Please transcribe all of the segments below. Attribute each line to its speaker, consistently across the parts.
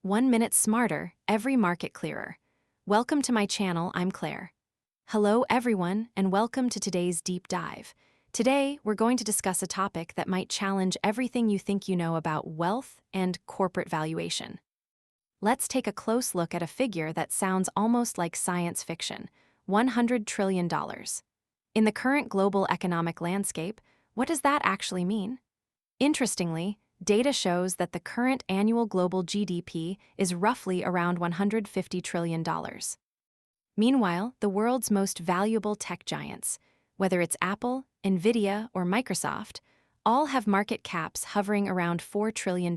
Speaker 1: 1 minute smarter, every market clearer. Welcome to my channel, I'm Claire. Hello everyone, and welcome to today's deep dive. Today, we're going to discuss a topic that might challenge everything you think you know about wealth and corporate valuation. Let's take a close look at a figure that sounds almost like science fiction: $100 trillion. In the current global economic landscape, what does that actually mean? Interestingly, data shows that the current annual global GDP is roughly around $150 trillion. Meanwhile, the world's most valuable tech giants, whether it's Apple, Nvidia, or Microsoft, all have market caps hovering around $4 trillion.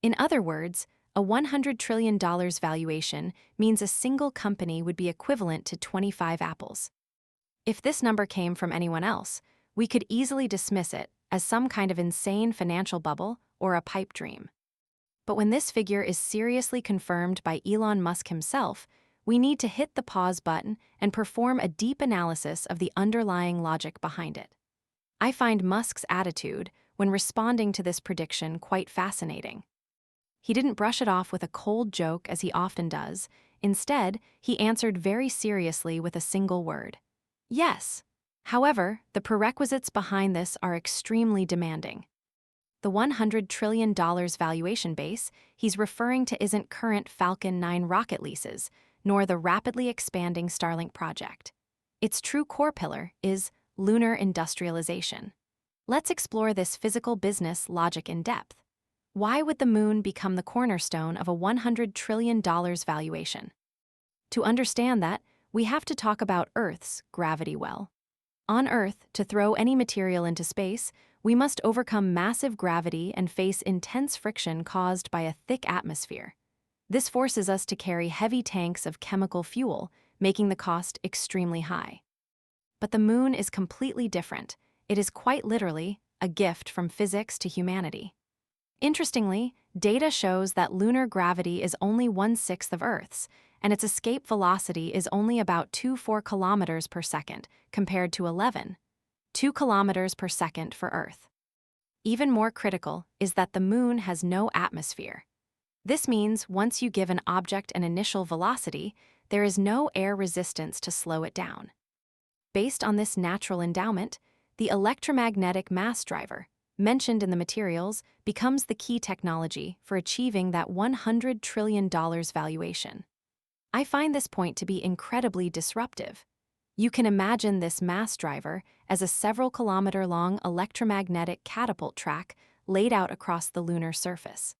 Speaker 1: In other words, a $100 trillion valuation means a single company would be equivalent to 25 apples. If this number came from anyone else, we could easily dismiss it as some kind of insane financial bubble or a pipe dream. But when this figure is seriously confirmed by Elon Musk himself, we need to hit the pause button and perform a deep analysis of the underlying logic behind it. I find Musk's attitude when responding to this prediction quite fascinating. He didn't brush it off with a cold joke as he often does. Instead, he answered very seriously with a single word: yes. However, the prerequisites behind this are extremely demanding. The $100 trillion valuation base he's referring to isn't current Falcon 9 rocket leases, nor the rapidly expanding Starlink project. Its true core pillar is lunar industrialization. Let's explore this physical business logic in depth. Why would the moon become the cornerstone of a $100 trillion valuation? To understand that, we have to talk about Earth's gravity well. On Earth, to throw any material into space, we must overcome massive gravity and face intense friction caused by a thick atmosphere. This forces us to carry heavy tanks of chemical fuel, making the cost extremely high. But the moon is completely different. It is quite literally a gift from physics to humanity. Interestingly, data shows that lunar gravity is only 1/6 of Earth's, and its escape velocity is only about 24 kilometers per second, compared to 2 kilometers per second for Earth. Even more critical is that the moon has no atmosphere. This means once you give an object an initial velocity, there is no air resistance to slow it down. Based on this natural endowment, the electromagnetic mass driver, mentioned in the materials, becomes the key technology for achieving that $100 trillion valuation. I find this point to be incredibly disruptive. You can imagine this mass driver as a several-kilometer-long electromagnetic catapult track laid out across the lunar surface.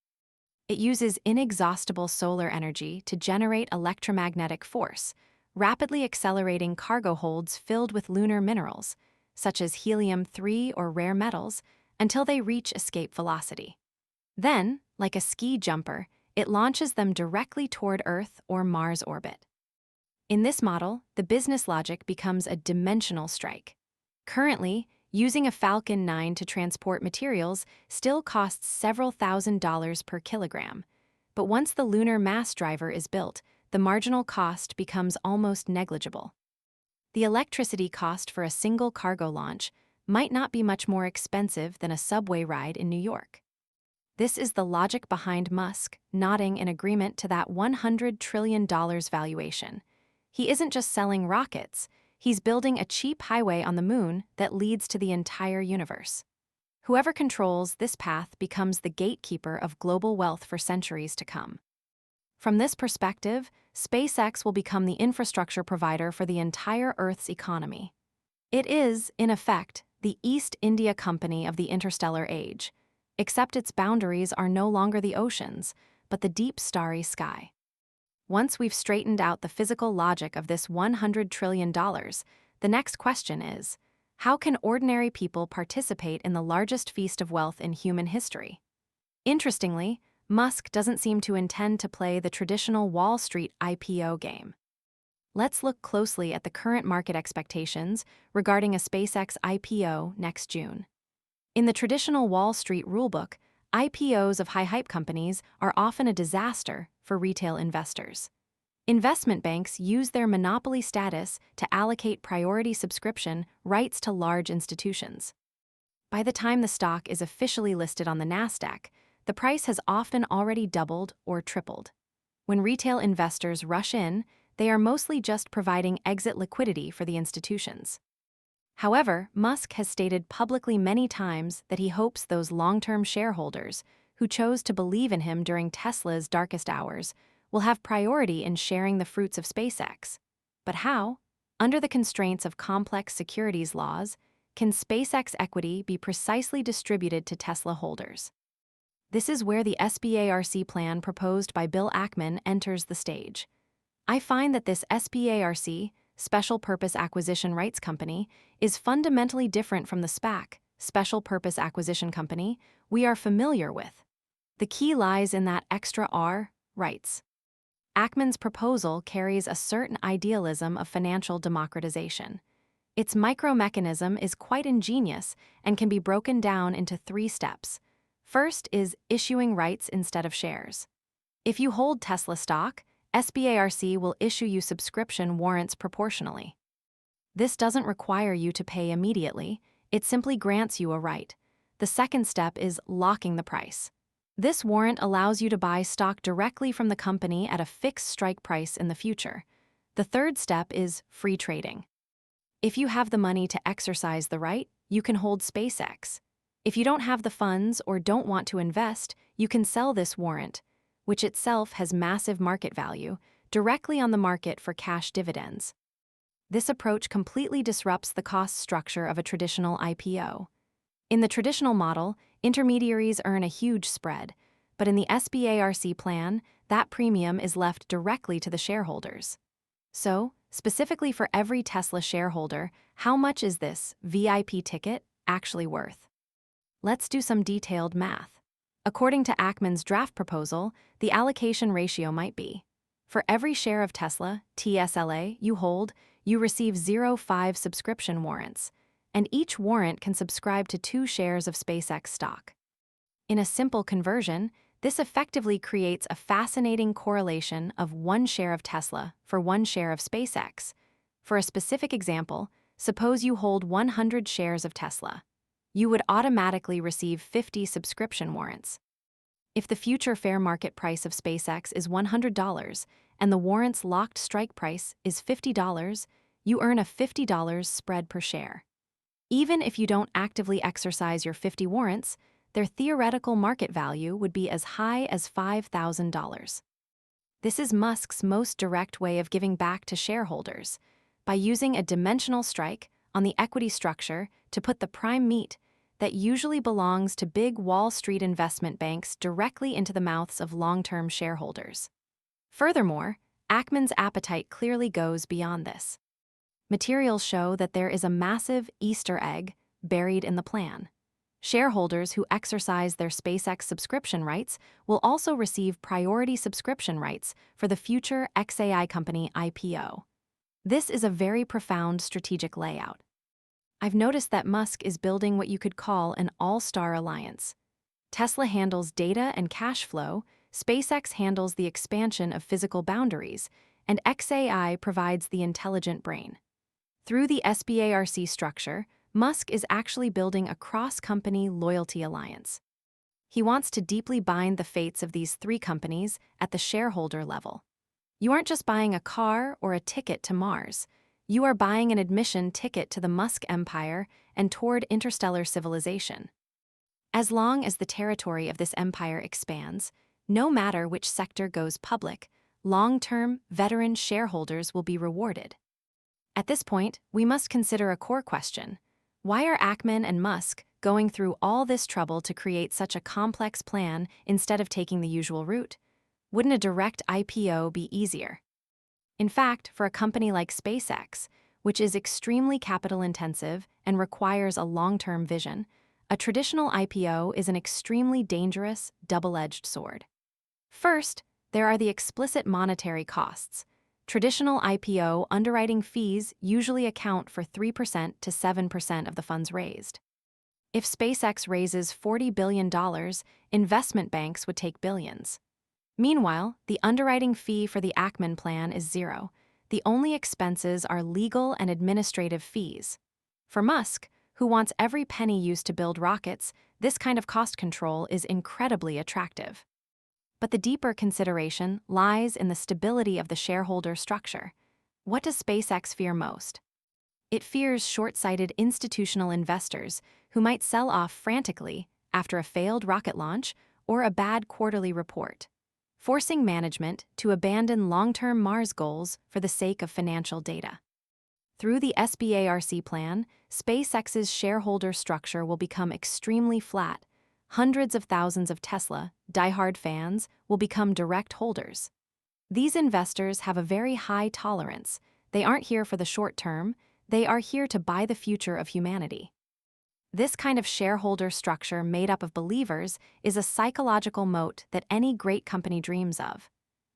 Speaker 1: It uses inexhaustible solar energy to generate electromagnetic force, rapidly accelerating cargo holds filled with lunar minerals, such as helium-3 or rare metals, until they reach escape velocity. Then, like a ski jumper, it launches them directly toward Earth or Mars orbit. In this model, the business logic becomes a dimensional strike. Currently, using a Falcon 9 to transport materials still costs several $1,000s per kilogram. But once the lunar mass driver is built, the marginal cost becomes almost negligible. The electricity cost for a single cargo launch might not be much more expensive than a subway ride in New York. This is the logic behind Musk nodding in agreement to that $100 trillion valuation. He isn't just selling rockets, he's building a cheap highway on the moon that leads to the entire universe. Whoever controls this path becomes the gatekeeper of global wealth for centuries to come. From this perspective, SpaceX will become the infrastructure provider for the entire Earth's economy. It is, in effect, the East India Company of the interstellar age, except its boundaries are no longer the oceans, but the deep starry sky. Once we've straightened out the physical logic of this $100 trillion, the next question is, how can ordinary people participate in the largest feast of wealth in human history? Interestingly, Musk doesn't seem to intend to play the traditional Wall Street IPO game. Let's look closely at the current market expectations regarding a SpaceX IPO next June. In the traditional Wall Street rulebook, IPOs of high-hype companies are often a disaster for retail investors. Investment banks use their monopoly status to allocate priority subscription rights to large institutions. By the time the stock is officially listed on the Nasdaq, the price has often already doubled or tripled. When retail investors rush in, they are mostly just providing exit liquidity for the institutions. However, Musk has stated publicly many times that he hopes those long-term shareholders, who chose to believe in him during Tesla's darkest hours, will have priority in sharing the fruits of SpaceX. But how? Under the constraints of complex securities laws, can SpaceX equity be precisely distributed to Tesla holders? This is where the SPARC plan proposed by Bill Ackman enters the stage. I find that this SPARC, Special Purpose Acquisition Rights Company, is fundamentally different from the SPAC, Special Purpose Acquisition Company, we are familiar with. The key lies in that extra R, rights. Ackman's proposal carries a certain idealism of financial democratization. Its micro-mechanism is quite ingenious and can be broken down into 3 steps. First is issuing rights instead of shares. If you hold Tesla stock, SPARC will issue you subscription warrants proportionally. This doesn't require you to pay immediately, it simply grants you a right. The second step is locking the price. This warrant allows you to buy stock directly from the company at a fixed strike price in the future. The third step is free trading. If you have the money to exercise the right, you can hold SpaceX. If you don't have the funds or don't want to invest, you can sell this warrant, which itself has massive market value, directly on the market for cash dividends. This approach completely disrupts the cost structure of a traditional IPO. In the traditional model, intermediaries earn a huge spread, but in the SPARC plan, that premium is left directly to the shareholders. So, specifically for every Tesla shareholder, how much is this VIP ticket actually worth? Let's do some detailed math. According to Ackman's draft proposal, the allocation ratio might be: for every share of Tesla, TSLA, you hold, you receive 0.5 subscription warrants, and each warrant can subscribe to 2 shares of SpaceX stock. In a simple conversion, this effectively creates a fascinating correlation of 1 share of Tesla for 1 share of SpaceX. For a specific example, suppose you hold 100 shares of Tesla. You would automatically receive 50 subscription warrants. If the future fair market price of SpaceX is $100 and the warrant's locked strike price is $50, you earn a $50 spread per share. Even if you don't actively exercise your 50 warrants, their theoretical market value would be as high as $5,000. This is Musk's most direct way of giving back to shareholders, by using a dimensional strike on the equity structure to put the prime meat that usually belongs to big Wall Street investment banks directly into the mouths of long-term shareholders. Furthermore, Ackman's appetite clearly goes beyond this. Materials show that there is a massive Easter egg buried in the plan. Shareholders who exercise their SpaceX subscription rights will also receive priority subscription rights for the future xAI company IPO. This is a very profound strategic layout. I've noticed that Musk is building what you could call an all-star alliance. Tesla handles data and cash flow, SpaceX handles the expansion of physical boundaries, and xAI provides the intelligent brain. Through the SPARC structure, Musk is actually building a cross-company loyalty alliance. He wants to deeply bind the fates of these 3 companies at the shareholder level. You aren't just buying a car or a ticket to Mars. You are buying an admission ticket to the Musk empire and toward interstellar civilization. As long as the territory of this empire expands, no matter which sector goes public, long-term, veteran shareholders will be rewarded. At this point, we must consider a core question. Why are Ackman and Musk going through all this trouble to create such a complex plan instead of taking the usual route? Wouldn't a direct IPO be easier? In fact, for a company like SpaceX, which is extremely capital-intensive and requires a long-term vision, a traditional IPO is an extremely dangerous, double-edged sword. First, there are the explicit monetary costs. Traditional IPO underwriting fees usually account for 3% to 7% of the funds raised. If SpaceX raises $40 billion, investment banks would take billions. Meanwhile, the underwriting fee for the Ackman plan is 0. The only expenses are legal and administrative fees. For Musk, who wants every penny used to build rockets, This kind of cost control is incredibly attractive. But the deeper consideration lies in the stability of the shareholder structure. What does SpaceX fear most? It fears short-sighted institutional investors who might sell off frantically after a failed rocket launch or a bad quarterly report, forcing management to abandon long-term Mars goals for the sake of financial data. Through the SBARC plan, SpaceX's shareholder structure will become extremely flat. Hundreds of thousands of Tesla diehard fans will become direct holders. These investors have a very high tolerance. They aren't here for the short term, they are here to buy the future of humanity. This kind of shareholder structure made up of believers is a psychological moat that any great company dreams of.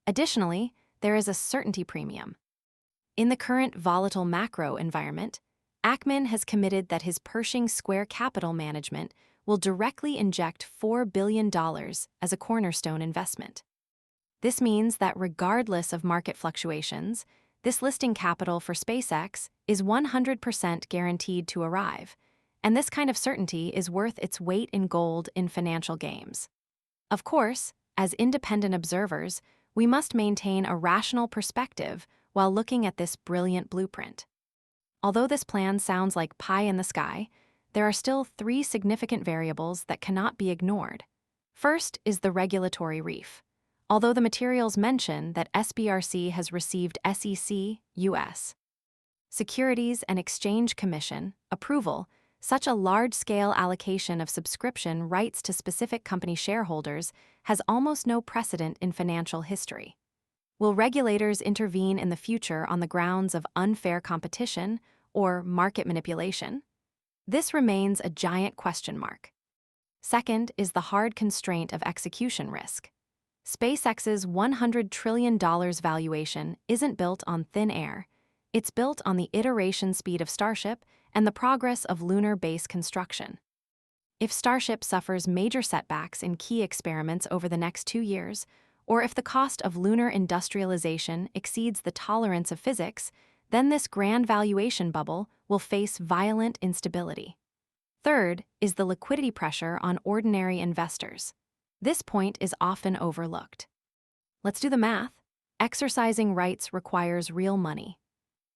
Speaker 1: Additionally, there is a certainty premium. In the current volatile macro environment, Ackman has committed that his Pershing Square capital management will directly inject $4 billion as a cornerstone investment. This means that regardless of market fluctuations, this listing capital for SpaceX is 100% guaranteed to arrive, and this kind of certainty is worth its weight in gold in financial games. Of course, as independent observers, we must maintain a rational perspective while looking at this brilliant blueprint. Although this plan sounds like pie in the sky, there are still 3 significant variables that cannot be ignored. First is the regulatory reef. Although the materials mention that SBRC has received SEC, U.S. Securities and Exchange Commission approval, such a large-scale allocation of subscription rights to specific company shareholders has almost no precedent in financial history. Will regulators intervene in the future on the grounds of unfair competition or market manipulation? This remains a giant question mark. Second is the hard constraint of execution risk. SpaceX's $100 trillion valuation isn't built on thin air. It's built on the iteration speed of Starship and the progress of lunar base construction. If Starship suffers major setbacks in key experiments over the next 2 years, or if the cost of lunar industrialization exceeds the tolerance of physics, then this grand valuation bubble will face violent instability. Third is the liquidity pressure on ordinary investors. This point is often overlooked. Let's do the math. Exercising rights requires real money.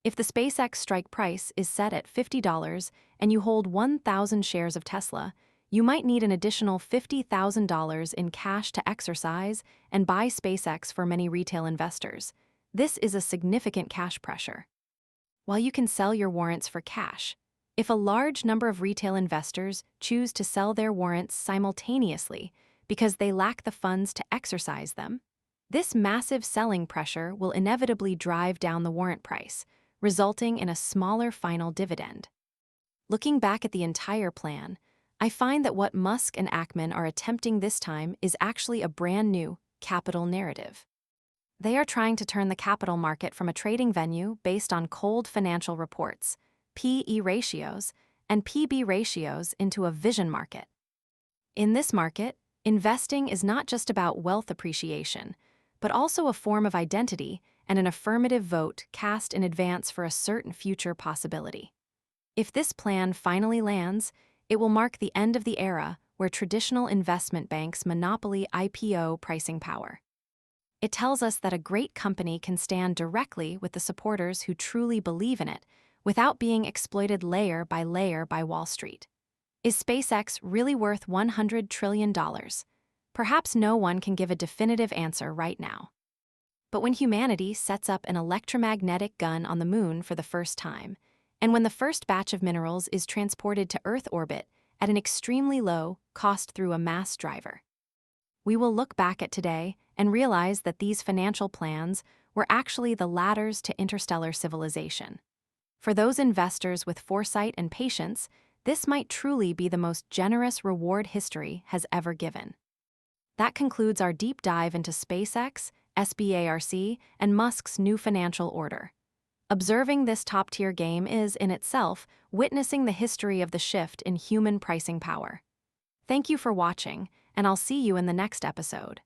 Speaker 1: If the SpaceX strike price is set at $50 and you hold 1,000 shares of Tesla, you might need an additional $50,000 in cash to exercise and buy SpaceX for many retail investors. This is a significant cash pressure. While you can sell your warrants for cash, if a large number of retail investors choose to sell their warrants simultaneously because they lack the funds to exercise them, this massive selling pressure will inevitably drive down the warrant price, resulting in a smaller final dividend. Looking back at the entire plan, I find that what Musk and Ackman are attempting this time is actually a brand new capital narrative. They are trying to turn the capital market from a trading venue based on cold financial reports, P/E ratios, and P/B ratios into a vision market. In this market, investing is not just about wealth appreciation, but also a form of identity and an affirmative vote cast in advance for a certain future possibility. If this plan finally lands, it will mark the end of the era where traditional investment banks monopoly IPO pricing power. It tells us that a great company can stand directly with the supporters who truly believe in it without being exploited layer by Wall Street. Is SpaceX really worth $100 trillion? Perhaps no one can give a definitive answer right now. But when humanity sets up an electromagnetic gun on the moon for the first time, and when the first batch of minerals is transported to Earth orbit at an extremely low cost through a mass driver, we will look back at today and realize that these financial plans were actually the ladders to interstellar civilization. For those investors with foresight and patience, this might truly be the most generous reward history has ever given. That concludes our deep dive into SpaceX, SBARC, and Musk's new financial order. Observing this top-tier game is, in itself, witnessing the history of the shift in human pricing power. Thank you for watching, and I'll see you in the next episode.